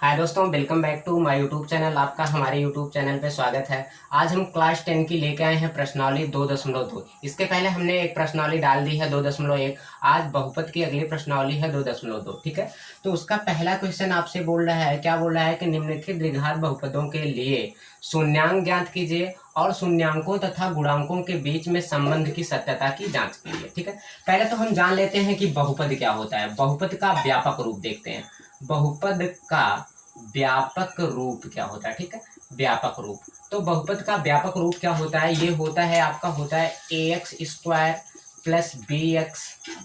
हाय दोस्तों, welcome back to my YouTube channel. आपका हमारे यूट्यूब चैनल पे स्वागत है। आज हम क्लास 10 की लेके आए हैं प्रश्नावली 2.2। इसके पहले हमने एक प्रश्नावली डाल दी है 2.1। आज बहुपद की अगली प्रश्नावली है 2.2। ठीक है, तो उसका पहला क्वेश्चन आपसे बोल रहा है, क्या बोल रहा है कि निम्नलिखित द्विघात बहुपदों के लिए शून्यांक ज्ञात कीजिए और शून्यांकों तथा गुणांकों के बीच में संबंध की सत्यता की जांच कीजिए। ठीक है, पहले तो हम जान लेते हैं कि बहुपद क्या होता है। बहुपद का व्यापक रूप देखते हैं। बहुपद का व्यापक रूप क्या होता है। ठीक है, व्यापक रूप, तो बहुपद का व्यापक रूप क्या होता है, ये होता है आपका होता है ax² प्लस bx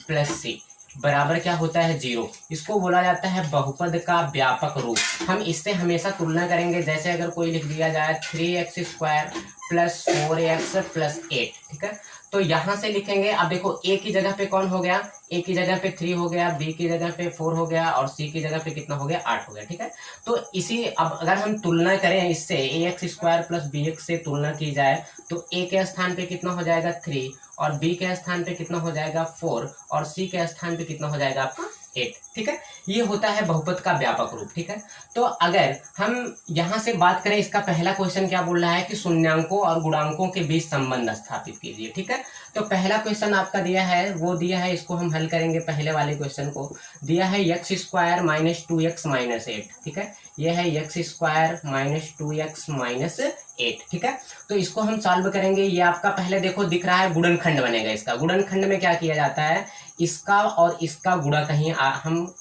प्लस सी बराबर क्या होता है 0। इसको बोला जाता है बहुपद का व्यापक रूप। हम इससे हमेशा तुलना करेंगे। जैसे अगर कोई लिख दिया जाए 3x² प्लस 4x प्लस 8। ठीक है, तो यहां से लिखेंगे। अब देखो a की जगह पे कौन हो गया, a की जगह पे 3 हो गया, b की जगह पे 4 हो गया और c की जगह पे कितना हो गया 8 हो गया। ठीक है, तो इसी अब अगर हम तुलना करें इससे ax² प्लस bx से तुलना की जाए तो a के स्थान पे कितना हो जाएगा 3 और b के स्थान पे कितना हो जाएगा 4 और c के स्थान पे कितना हो जाएगा आपका 8। ठीक है, ये होता है बहुपद का व्यापक रूप। ठीक है, तो अगर हम यहां से बात करें, इसका पहला क्वेश्चन क्या बोल रहा है कि शून्यांकों और गुणांकों के बीच संबंध स्थापित कीजिए। ठीक है, तो पहला क्वेश्चन आपका दिया है, वो दिया है, इसको हम हल करेंगे। पहले वाले क्वेश्चन को दिया है x² माइनस 2x माइनस 8। ठीक है, यह है x² माइनस 2x माइनस 8। ठीक है, तो इसको हम सॉल्व करेंगे। ये आपका पहले देखो दिख रहा है गुणनखंड बनेगा। इसका गुणनखंड में क्या किया जाता है, इसका और इसका गुणा कहीं हम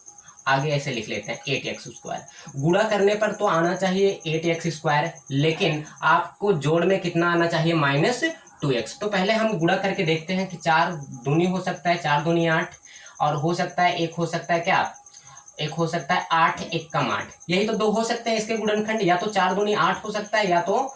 आगे ऐसे लिख लेते हैं 8x²। गुणा करने पर तो आना चाहिए 8x², लेकिन आपको जोड़ में कितना आना चाहिए -2x। तो पहले हम गुणा करके देखते हैं कि 4 दूनी हो सकता है, 4 दूनी 8 और हो सकता है एक हो सकता है क्या, एक हो सकता है 8 1 कम 8। यही तो दो हो सकते हैं इसके गुणनखंड, या तो 4 दूनी 8 हो सकता है या तो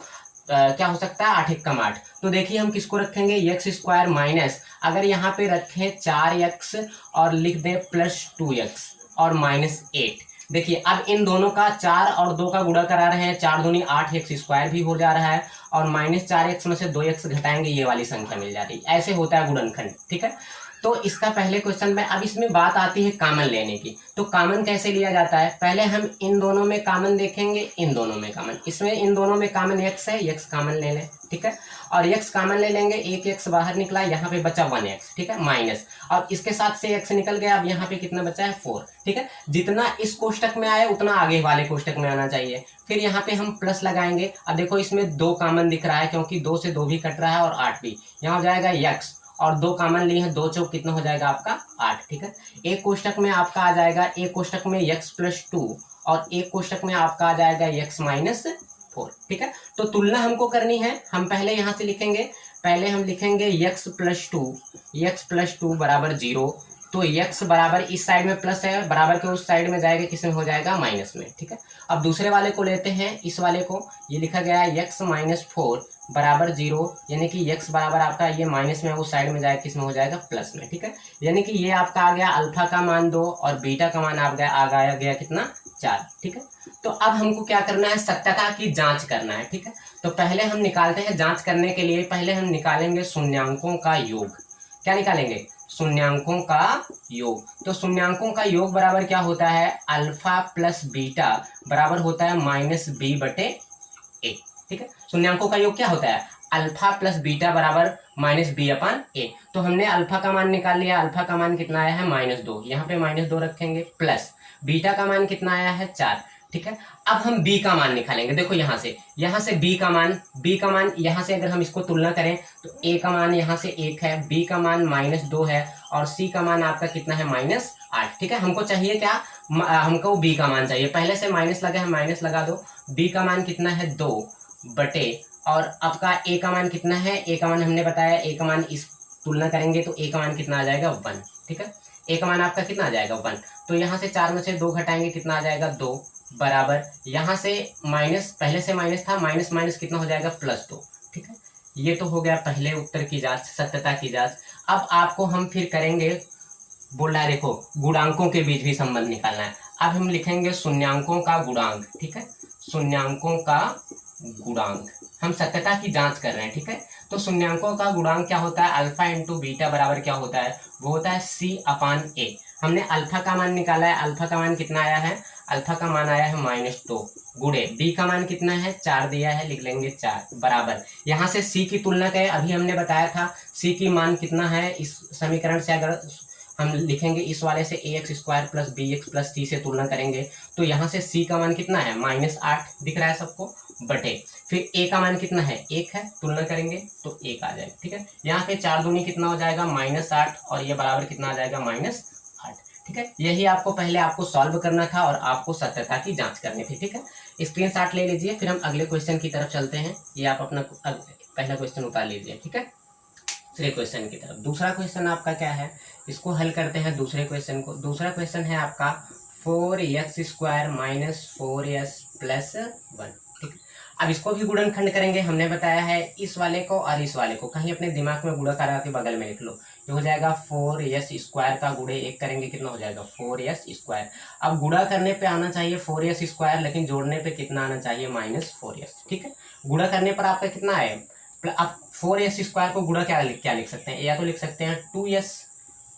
क्या हो सकता है 8 1 कम 8। तो देखिए हम किसको रखेंगे x² माइनस, अगर यहाँ पे रखें 4x और लिख दें प्लस 2x और -8। देखिए अब इन दोनों का 4 और 2 का गुणा करा रहे हैं, 4 दूनी 8 x² भी हो जा रहा है और -4x में से 2x घटाएंगे ये वाली संख्या मिल जाती है। ऐसे होता है गुणनखंड। ठीक है, तो इसका पहले क्वेश्चन में, अब इसमें बात आती है कामन लेने की। तो कामन कैसे लिया जाता है, पहले हम इन दोनों में कामन देखेंगे, इन दोनों में कामन, इसमें इन दोनों में कामन x है, x कामन ले लें। ठीक है, और x कामन ले लेंगे, एक x बाहर निकला, यहाँ पे बचा 1x। ठीक है, माइनस, अब इसके साथ से x निकल गया, अब यहाँ पे कितना बचा है 4। ठीक है, जितना इस कोष्टक में आया उतना आगे वाले कोष्टक में आना चाहिए। फिर यहाँ पे हम प्लस लगाएंगे। अब देखो इसमें 2 कामन दिख रहा है क्योंकि 2 से 2 भी कट रहा है और 8 भी, यहाँ हो जाएगा x और 2 कामन लिए हैं, 2 चौक कितना हो जाएगा आपका 8। ठीक है, एक कोष्टक में आपका आ जाएगा, एक कोष्टक में x प्लस 2 और एक कोष्टक में आपका आ जाएगा x माइनस 4। ठीक है, तो तुलना हमको करनी है। हम पहले यहाँ से लिखेंगे, पहले हम लिखेंगे x प्लस 2 बराबर 0। तो x बराबर इस साइड में प्लस है, बराबर के उस साइड में जाएगा, किसमें हो जाएगा माइनस में। ठीक है, अब दूसरे वाले को लेते हैं, इस वाले को, ये लिखा गया है x माइनस 4 बराबर 0, यानी कि x बराबर आपका ये माइनस में उस साइड में जाएगा, किसमें हो जाएगा प्लस में। ठीक है, यानी कि ये आपका आ गया अल्फा का मान 2 और बीटा का मान आ गया कितना 4। ठीक है, तो अब हमको क्या करना है, सत्यता की जांच करना है। ठीक है, तो पहले हम निकालते हैं, जांच करने के लिए पहले हम निकालेंगे शून्यांकों का योग। क्या निकालेंगे, शून्यांकों का योग। तो शून्यांकों का योग बराबर क्या होता है, अल्फा प्लस बीटा बराबर होता है -b/a। ठीक है, शून्यांकों का योग क्या होता है, अल्फा प्लस बीटा बराबर -b/a। तो हमने अल्फा का मान निकाल लिया, अल्फा का मान कितना आया है -2, यहाँ पे -2 रखेंगे, प्लस बीटा का मान कितना आया है 4। ठीक है, अब हम b का मान निकालेंगे। देखो यहाँ से b का मान यहाँ से अगर हम इसको तुलना करें तो a का मान यहाँ से 1 है, b का मान -2 है और c का मान आपका कितना है -8। ठीक है, हमको चाहिए क्या, हमको b का मान चाहिए। पहले से माइनस लगा है, माइनस लगा दो। b का मान कितना है 2 बटे, और आपका a का मान कितना है, a का मान हमने बताया, a का मान इस तुलना करेंगे तो a का मान कितना आ जाएगा 1। ठीक है, a का मान आपका कितना आ जाएगा 1। तो यहाँ से 4 में से 2 घटाएंगे, कितना आ जाएगा 2 बराबर, यहाँ से माइनस, पहले से माइनस था, माइनस माइनस कितना हो जाएगा +2। ठीक है, ये तो हो गया पहले उत्तर की जांच, सत्यता की जांच। अब आपको हम फिर करेंगे, बोल रहा है देखो गुणांकों के बीच भी संबंध निकालना है। अब हम लिखेंगे शून्यांकों का गुणांक। ठीक है, शून्यांकों का गुणांक, हम सत्यता की जांच कर रहे हैं। ठीक है, तो शून्यांकों का गुणांक क्या होता है, अल्फा इंटू बीटा बराबर क्या होता है, वो होता है c/a। हमने अल्फा का मान निकाला है, अल्फा का मान कितना आया है, अल्फा का मान आया है -2 गुणे बी का मान कितना है 4 दिया है, लिख लेंगे 4 बराबर। यहाँ से सी की तुलना करें, अभी हमने बताया था सी की मान कितना है, इस समीकरण से अगर हम लिखेंगे इस वाले से ax² plus B X plus C से तुलना करेंगे तो यहाँ से सी का मान कितना है -8 दिख रहा है सबको, बटे फिर ए का मान कितना है 1 है, तुलना करेंगे तो 1 आ जाएगा। ठीक है, यहाँ पे 4 दूनी कितना हो जाएगा -8 और ये बराबर कितना आ जाएगा -8। ठीक है, यही आपको पहले आपको सॉल्व करना था और आपको सत्यता की जांच करनी थी। ठीक है, स्क्रीनशॉट ले लीजिए, फिर हम अगले क्वेश्चन की तरफ चलते हैं। ये आप अपना पहला क्वेश्चन उतार लीजिए। ठीक है, दूसरे क्वेश्चन की तरफ। दूसरा क्वेश्चन आपका क्या है, इसको हल करते हैं दूसरे क्वेश्चन को। दूसरा क्वेश्चन है आपका 4x² - 4s + 1। ठीक है, अब इसको भी गुणनखंड करेंगे। हमने बताया है इस वाले को और इस वाले को कहीं अपने दिमाग में गुणा करा के बगल में लिख लो। ये हो जाएगा 4s² का गुणे 1 करेंगे, कितना हो जाएगा 4s²। अब गुणा करने पे आना चाहिए 4s², लेकिन जोड़ने पे कितना आना चाहिए -4s। ठीक है, गुणा करने पर आपका कितना है, आप 4s² को गुणा क्या लिख सकते हैं, या तो लिख सकते हैं 2s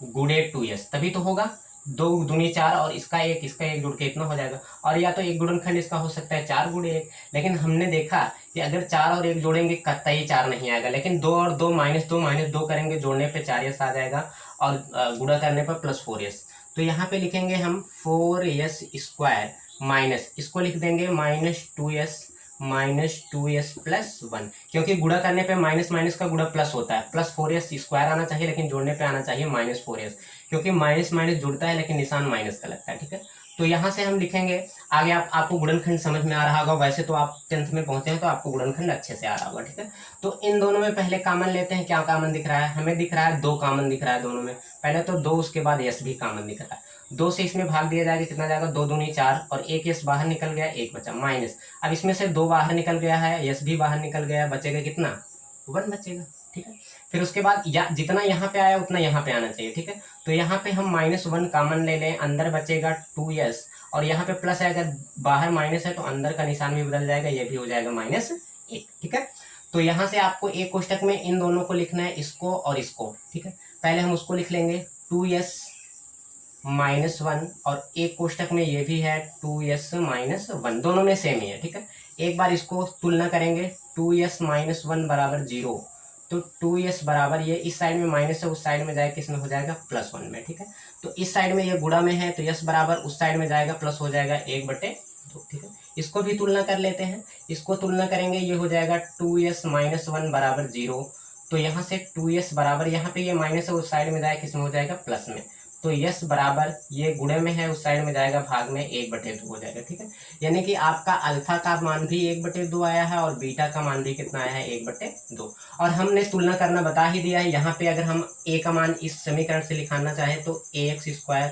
गुणे 2s, तभी तो होगा 2 दूनी 4 और इसका एक जुड़ के इतना हो जाएगा। और या तो एक गुणनखंड इसका हो सकता है 4 गुणे 1, लेकिन हमने देखा कि अगर 4 और 1 जोड़ेंगे कतई 4 नहीं आएगा, लेकिन 2 और 2 -2 करेंगे, जोड़ने पे 4s आ जाएगा और गुणा करने पर +4s। तो यहाँ पे लिखेंगे हम 4s² माइनस, इसको लिख देंगे -2s + 1, क्योंकि गुणा करने पे माइनस का गुणा प्लस होता है, +4s² आना चाहिए, लेकिन जोड़ने पे आना चाहिए -4s, क्योंकि माइनस जुड़ता है लेकिन निशान माइनस का लगता है। ठीक है, तो यहाँ से हम लिखेंगे आगे। आपको गुणनखंड समझ में आ रहा होगा, वैसे तो आप 10th में पहुंचे हैं तो आपको गुणनखंड अच्छे से आ रहा होगा। ठीक है, तो इन दोनों में पहले कॉमन लेते हैं। क्या कॉमन दिख रहा है, हमें दिख रहा है 2 कॉमन दिख रहा है दोनों में। पहले तो 2, उसके बाद s भी कॉमन दिख रहा है। 2 से इसमें भाग दिया जाएगा, कितना जाएगा 2 दूनी 4 और 1 s बाहर निकल गया, 1 बचा माइनस। अब इसमें से 2 बाहर निकल गया है, s भी बाहर निकल गया, बचेगा कितना 1 बचेगा। ठीक है, फिर उसके बाद जितना यहाँ पे आया उतना यहाँ पे आना चाहिए। ठीक है, तो यहाँ पे हम -1 कॉमन ले लें, अंदर बचेगा 2s और यहाँ पे प्लस है, अगर बाहर माइनस है तो अंदर का निशान भी बदल जाएगा, ये भी हो जाएगा -1। ठीक है, तो यहाँ से आपको एक कोष्टक में इन दोनों को लिखना है, इसको और इसको। ठीक है, पहले हम उसको लिख लेंगे 2s -1 और एक कोष्टक में ये भी है 2s -1, दोनों में सेम ही है। ठीक है, एक बार इसको तुलना करेंगे, 2s -1 बराबर 0, तो 2s बराबर ये इस साइड में माइनस है, उस साइड में जाएगा किसमें हो जाएगा +1 में। ठीक है, तो इस साइड में ये गुणा में है तो s बराबर उस साइड में जाएगा प्लस हो जाएगा 1/2। ठीक है, इसको भी तुलना कर लेते हैं। इसको तुलना करेंगे, ये हो जाएगा 2s -1 बराबर 0, तो यहाँ से 2s बराबर यहाँ पे ये माइनस है, उस साइड में जाएगा किसमें हो जाएगा प्लस में, तो s बराबर ये गुणे में है, उस साइड में जाएगा भाग में 1/2 हो जाएगा। ठीक है, यानी कि आपका अल्फा का मान भी 1/2 आया है और बीटा का मान भी कितना आया है 1/2। और हमने तुलना करना बता ही दिया है। यहाँ पे अगर हम a का मान इस समीकरण से लिखाना चाहे तो ax²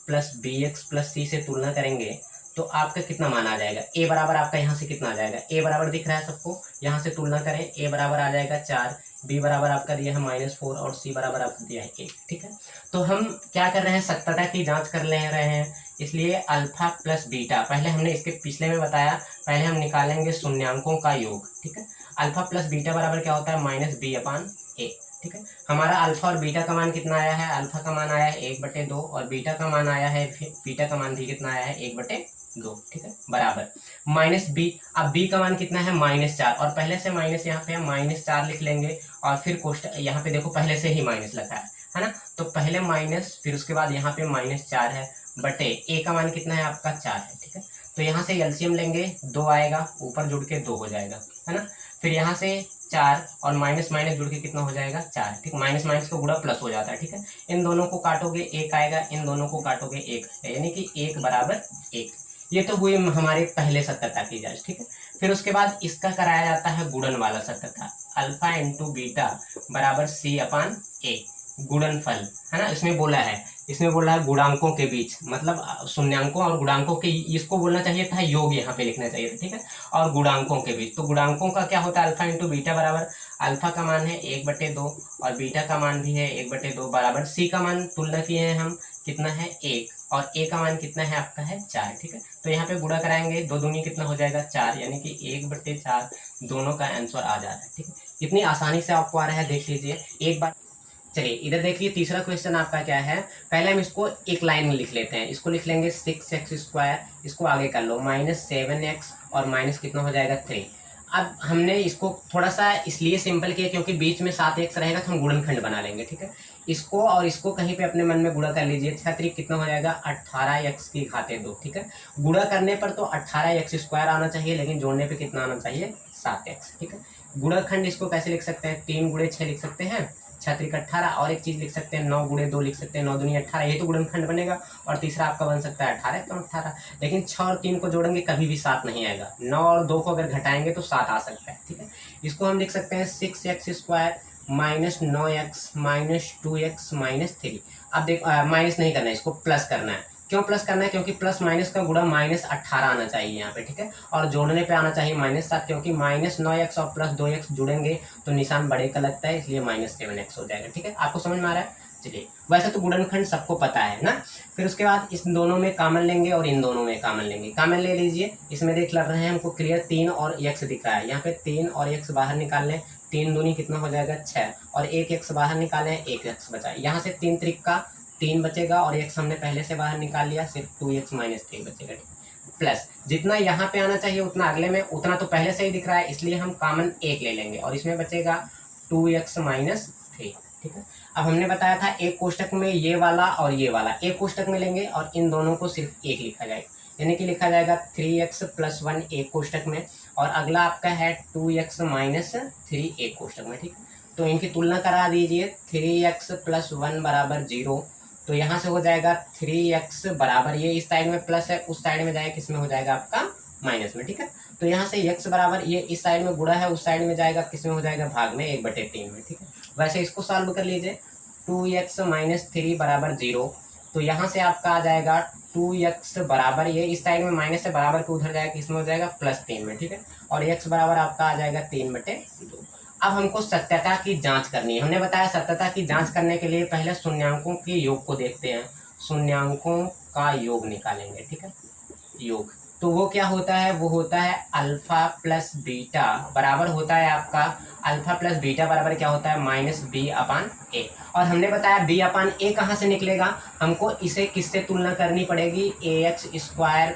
plus bx plus c से तुलना करेंगे तो आपका कितना मान आ जाएगा, a बराबर आपका यहाँ से कितना आ जाएगा, a बराबर दिख रहा है सबको, यहाँ से तुलना करें, a बराबर आ जाएगा 4, b बराबर आपका दिया है -4 और c बराबर आपका दिया है 1। ठीक है, तो हम क्या कर रहे हैं, सत्यता की जांच कर ले रहे हैं, इसलिए अल्फा प्लस बीटा, पहले हमने इसके पिछले में बताया, पहले हम निकालेंगे शून्यांकों का योग। ठीक है, अल्फा प्लस बीटा बराबर क्या होता है -b/a। ठीक है, हमारा अल्फा और बीटा का मान कितना आया है, अल्फा का मान आया है 1/2 और बीटा का मान आया है, बीटा का मान भी कितना आया है 1/2। ठीक है, बराबर -b। अब b का मान कितना है -4 और पहले से माइनस यहाँ पे हम -4 लिख लेंगे और फिर कोष्टक यहाँ पे देखो पहले से ही माइनस लगा है ना, तो पहले माइनस फिर उसके बाद यहाँ पे -4 है बटे a का मान कितना है आपका 4 है। ठीक है, तो यहाँ से एलसीएम लेंगे, 2 आएगा, ऊपर जुड़ के 2 हो जाएगा, है ना, फिर यहाँ से 4 और माइनस जुड़ के कितना हो जाएगा 4। ठीक, माइनस का गुणा प्लस हो जाता है। ठीक है, इन दोनों को काटोगे 1 आएगा, इन दोनों को काटोगे 1 आएगा, यानी कि 1 बराबर 1। ये तो हुई हमारे पहले सत्यता की जांच। ठीक है, फिर उसके बाद इसका कराया जाता है गुणन वाला सत्यता, अल्फा इंटू बीटा बराबर c/a, गुणनफल, है ना, इसमें बोला है गुणांकों के बीच, मतलब शून्यांकों और गुणांकों के, इसको बोलना चाहिए था योग, यहाँ पे लिखना चाहिए था। ठीक है, और गुणांकों के बीच, तो गुणांकों का क्या होता है, अल्फा इंटू बीटा बराबर, अल्फा का मान है 1/2 और बीटा का मान भी है 1/2 बराबर, सी का मान तुलना किए हैं हम, कितना है 1 और ए का मान कितना है आपका है 4। ठीक है, तो यहाँ पे गुणा कराएंगे, 2 दूनी कितना हो जाएगा 4, यानी कि 1/4 दोनों का आंसर आ जा रहा है। ठीक है, इतनी आसानी से आपको आ रहा है, देख लीजिए एक बार। चलिए इधर देखिए तीसरा क्वेश्चन आपका क्या है। पहले हम इसको एक लाइन में लिख लेते हैं। इसको लिख लेंगे 6x², इसको आगे कर लो -7x और माइनस कितना हो जाएगा 3। अब हमने इसको थोड़ा सा इसलिए सिंपल किया क्योंकि बीच में 7x रहेगा तो हम गुणनखंड बना लेंगे, ठीक है। इसको और इसको कहीं पे अपने मन में गुणा कर लीजिए। 6 कितना हो जाएगा 18x की घाते 2, ठीक है। गुणा करने पर तो 18x² आना चाहिए, लेकिन जोड़ने पे कितना आना चाहिए 7x, ठीक है। गुणनखंड इसको कैसे लिख सकते हैं, 3 गुणे 6 लिख सकते हैं, 6 18, और एक चीज लिख सकते हैं 9 गुणे 2 लिख सकते हैं, 9 दूनी 18, ये तो गुणनखंड बनेगा। और तीसरा आपका बन सकता है 18 तो 18, लेकिन 6 और 3 को जोड़ेंगे कभी भी 7 नहीं आएगा। 9 और 2 को अगर घटाएंगे तो 7 आ सकता है, ठीक है। इसको हम लिख सकते हैं 6x² -9x -2x -3। अब देख माइनस नहीं करना है, इसको प्लस करना है। क्यों प्लस करना है, क्योंकि प्लस माइनस का गुणा -18 आना चाहिए यहाँ पे, ठीक है। और जोड़ने पे आना चाहिए -7, क्योंकि -9x और +2x जुड़ेंगे तो निशान बड़े का लगता है, इसलिए -7x हो जाएगा, ठीक है। आपको समझ में आ रहा है। चलिए वैसे तो गुणनखंड सबको पता है ना। फिर उसके बाद इस दोनों में कॉमन लेंगे और इन दोनों में कॉमन लेंगे। कॉमन ले लीजिए, इसमें देख लग रहे हैं हमको क्लियर 3 और x दिख रहा है। यहाँ पे 3 और x बाहर निकाल लें, 3 दूनी कितना हो जाएगा 6, और 1x बाहर निकालें, 1x बचा। यहाँ से 3 त्रिक 3 बचेगा और x हमने पहले से बाहर निकाल लिया, सिर्फ 2x - 3 बचेगा, प्लस जितना यहाँ पे आना चाहिए उतना अगले में, उतना तो पहले से ही दिख रहा है, इसलिए हम कॉमन 1 ले लेंगे और इसमें बचेगा 2x - 3, ठीक है। अब हमने बताया था एक कोष्टक में ये वाला और ये वाला एक कोष्टक में लेंगे और इन दोनों को सिर्फ एक लिखा जाएगा, यानी कि लिखा जाएगा 3x + 1 एक कोष्टक में, और अगला आपका है 2x - 3 एक कोष्टक में, ठीक है। तो इनकी तुलना करा दीजिए, 3x + 1 = 0, तो यहाँ से हो जाएगा 3x बराबर, ये इस साइड में प्लस है, उस साइड में जाएगा किसमें हो जाएगा आपका माइनस में, ठीक है। तो यहाँ से x बराबर, ये इस साइड में गुणा है, उस साइड में जाएगा किसमें हो जाएगा भाग में, 1/3 में, ठीक है। वैसे इसको सॉल्व कर लीजिए, 2x - 3 = 0, तो यहाँ से आपका आ जाएगा 2x बराबर, ये इस साइड में माइनस से बराबर के उधर जाएगा किसमें हो जाएगा +3 में, ठीक है। और x बराबर आपका आ जाएगा 3/2। अब हमको सत्यता की जांच करनी है। हमने बताया सत्यता की जांच करने के लिए पहले शून्यांकों के योग को देखते हैं। शून्यांकों का योग निकालेंगे, ठीक है। योग तो वो क्या होता है, वो होता है अल्फा प्लस बीटा बराबर होता है आपका, अल्फा प्लस बीटा बराबर क्या होता है -b/a। और हमने बताया b/a कहाँ से निकलेगा, हमको इसे किससे तुलना करनी पड़ेगी, ax²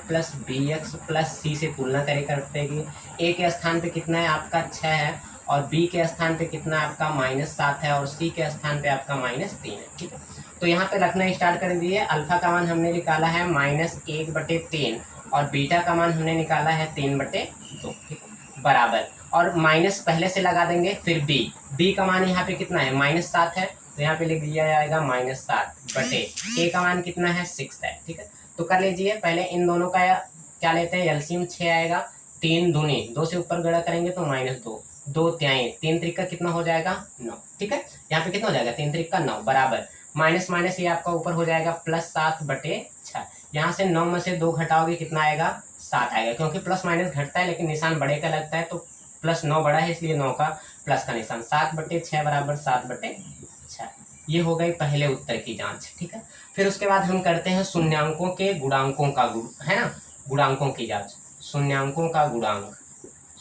+ bx + c से तुलना कर पड़ेगी। a के स्थान पे कितना है आपका 6 है, और b के स्थान पे कितना है आपका -7 है, और c के स्थान पे आपका -3 है, ठीक है। तो यहाँ पे रखना स्टार्ट कर दिए। अल्फा का मान हमने निकाला है -1/3 और बीटा का मान हमने निकाला है 3/2, ठीक है, बराबर। और माइनस पहले से लगा देंगे, फिर बी का मान यहाँ पे कितना है -7 है, तो यहाँ पे लिख दिया जाएगा -7/, ए का मान कितना है 6 है, ठीक है। तो कर लीजिए, पहले इन दोनों का क्या लेते हैं एलसीएम 6 आएगा, 3 दूनी 2 से ऊपर गुणा करेंगे तो -2, 2 तिहाई 3 त्रिक कितना हो जाएगा 9, ठीक है। यहाँ पे कितना हो जाएगा 3 त्रिक 9 बराबर, माइनस माइनस ये आपका ऊपर हो जाएगा +7/6। यहाँ से 9 में से 2 घटाओगे कितना आएगा 7 आएगा, क्योंकि प्लस माइनस घटता है लेकिन निशान बड़े का लगता है, तो +9 बड़ा है इसलिए 9 का प्लस का निशान, 7/6 बराबर 7/6। ये हो गई पहले उत्तर की जांच, ठीक है। फिर उसके बाद हम करते हैं शून्यांकों के गुणांकों का है ना, गुणांकों की जांच। शून्यांकों का गुणांक,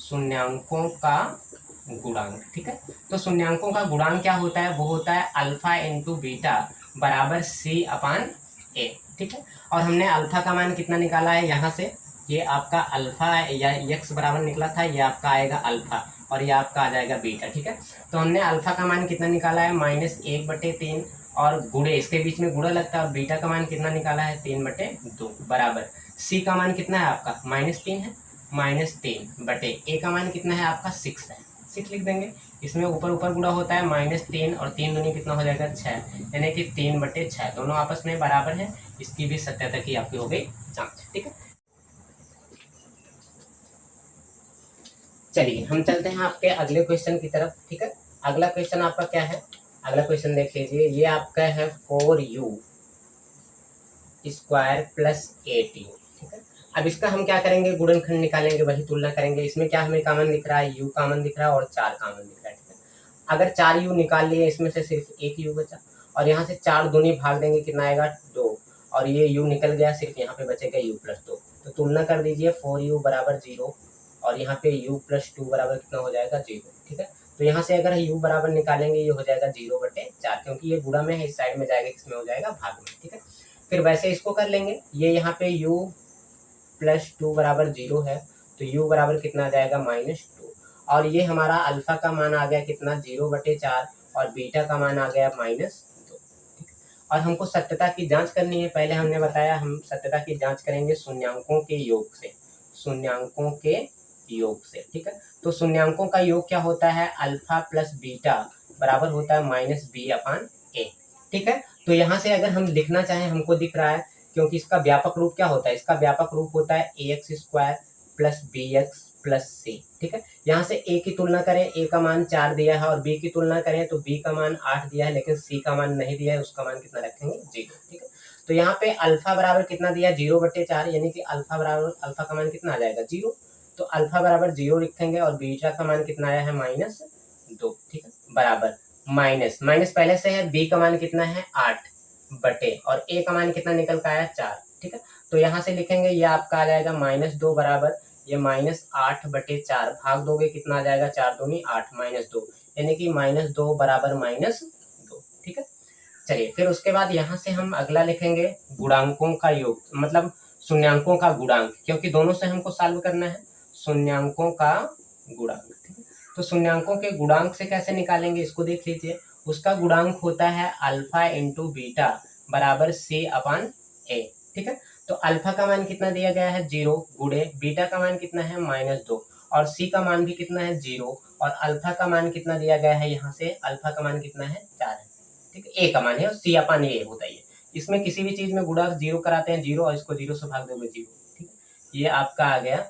शून्यांकों का गुणांक, ठीक है। तो शून्यांकों का गुणांक क्या होता है, वो होता है अल्फा इंटू बीटा बराबर c/a, ठीक है। और हमने अल्फा का मान कितना निकाला है, यहाँ से ये आपका अल्फा या x बराबर निकला था, ये आपका आएगा अल्फा और ये आपका आ जाएगा बीटा, ठीक है। तो हमने अल्फा का मान कितना निकाला है -1/3, और गुणे इसके बीच में गुणा लगता है, और बीटा का मान कितना निकाला है 3/2 बराबर, c का मान कितना है आपका -3 है, -3/a का मान कितना है आपका 6 है, 6 लिख देंगे। इसमें ऊपर ऊपर गुणा होता है -3 और 3 दूनी कितना हो जाएगा 6, यानी कि 3/6 दोनों आपस में बराबर है। इसकी भी सत्यता की आपकी हो गई जांच, ठीक है। चलिए हम चलते हैं आपके अगले क्वेश्चन की तरफ, ठीक है। अगला क्वेश्चन आपका क्या है, अगला क्वेश्चन देख लीजिए, ये आपका है 4u² + 8u, ठीक है। अब इसका हम क्या करेंगे, गुणनखंड निकालेंगे, वही तुलना करेंगे। इसमें क्या हमें कॉमन दिख रहा है, u कॉमन दिख रहा है और 4 कॉमन दिख रहा है, ठीक है। अगर 4u निकाल लिए, इसमें से सिर्फ एक u बचा, और यहाँ से 4 दूनी भाग देंगे कितना आएगा 2, और ये u निकल गया, सिर्फ यहाँ पे बचेगा u + 2। तो तुलना कर दीजिए, 4u बराबर 0 और यहाँ पे u + 2 बराबर कितना हो जाएगा 0, ठीक है। तो यहाँ से अगर u बराबर निकालेंगे, ये हो जाएगा 0/4, 4, क्योंकि ये गुणा में है, इस साइड में जाएगा, किसमें हो जाएगा, भाग में। ठीक है, फिर वैसे इसको कर लेंगे। ये यहाँ पे u प्लस 2 बराबर 0 है, तो u बराबर कितना आ जाएगा, -2। और ये हमारा अल्फा का मान आ गया कितना, 0/4, और बीटा का मान आ गया -2। और हमको सत्यता की जांच करनी है। पहले हमने बताया हम सत्यता की जांच करेंगे शून्यांकों के योग से, शून्यांकों के योग से। ठीक है, तो शून्यांकों का योग क्या होता है, अल्फा प्लस बीटा बराबर होता है -b/a। ठीक है, तो यहाँ से अगर हम लिखना चाहें, हमको दिख रहा है, क्योंकि इसका व्यापक रूप क्या होता है, इसका व्यापक रूप होता है ax² plus bx plus c। ठीक है, यहाँ से a की तुलना करें, a का मान 4 दिया है, और b की तुलना करें तो b का मान 8 दिया है, लेकिन c का मान नहीं दिया है, उसका मान कितना रखेंगे, 0। ठीक है, तो यहाँ पे अल्फा बराबर कितना दिया, 0/4, यानी कि अल्फा का मान कितना आ जाएगा, 0। तो अल्फा बराबर 0 लिखेंगे, और बीटा का मान कितना आया है, -2। ठीक है, बराबर माइनस पहले से है, b का मान कितना है, 8 बटे, और a का मान कितना निकल का आया, 4। ठीक है, तो यहाँ से लिखेंगे, ये आपका आ जाएगा -2 बराबर ये -8/4, भाग दोगे कितना आ जाएगा, 4 दूनी 8, -2, यानी कि -2 बराबर -2। ठीक है, चलिए फिर उसके बाद यहाँ से हम अगला लिखेंगे गुणांकों का योग, मतलब शून्यांकों का गुणांक, क्योंकि दोनों से हमको सॉल्व करना है, शून्यांकों का गुणांक। ठीक है, तो शून्यांकों के गुणांक से कैसे निकालेंगे, इसको देख लीजिए। उसका गुणांक होता है अल्फा इंटू बीटा बराबर c/a। ठीक है, तो अल्फा का मान कितना दिया गया है, 0, गुणे बीटा का मान कितना है, -2, और c का मान भी कितना है, 0, और अल्फा का मान कितना दिया गया है, यहाँ से अल्फा का मान कितना है, 4 है। ठीक है, a का मान है, और c/a होता है। इसमें किसी भी चीज में गुणा 0 कराते हैं, 0, और इसको 0 से भाग दोगे 0। ठीक है, ये आपका आ गया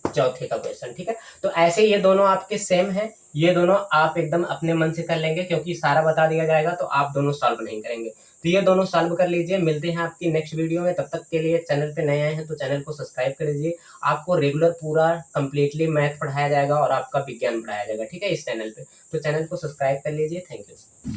चौथे का क्वेश्चन। ठीक है, तो ऐसे ये दोनों आपके सेम है, ये दोनों आप एकदम अपने मन से कर लेंगे, क्योंकि सारा बता दिया जाएगा तो आप दोनों सॉल्व नहीं करेंगे। तो ये दोनों सॉल्व कर लीजिए। मिलते हैं आपकी नेक्स्ट वीडियो में, तब तक के लिए चैनल पे नए आए हैं तो चैनल को सब्सक्राइब कर लीजिए। आपको रेगुलर पूरा कंप्लीटली मैथ पढ़ाया जाएगा और आपका विज्ञान पढ़ाया जाएगा। ठीक है, इस चैनल पे, तो चैनल को सब्सक्राइब कर लीजिए। Thank you.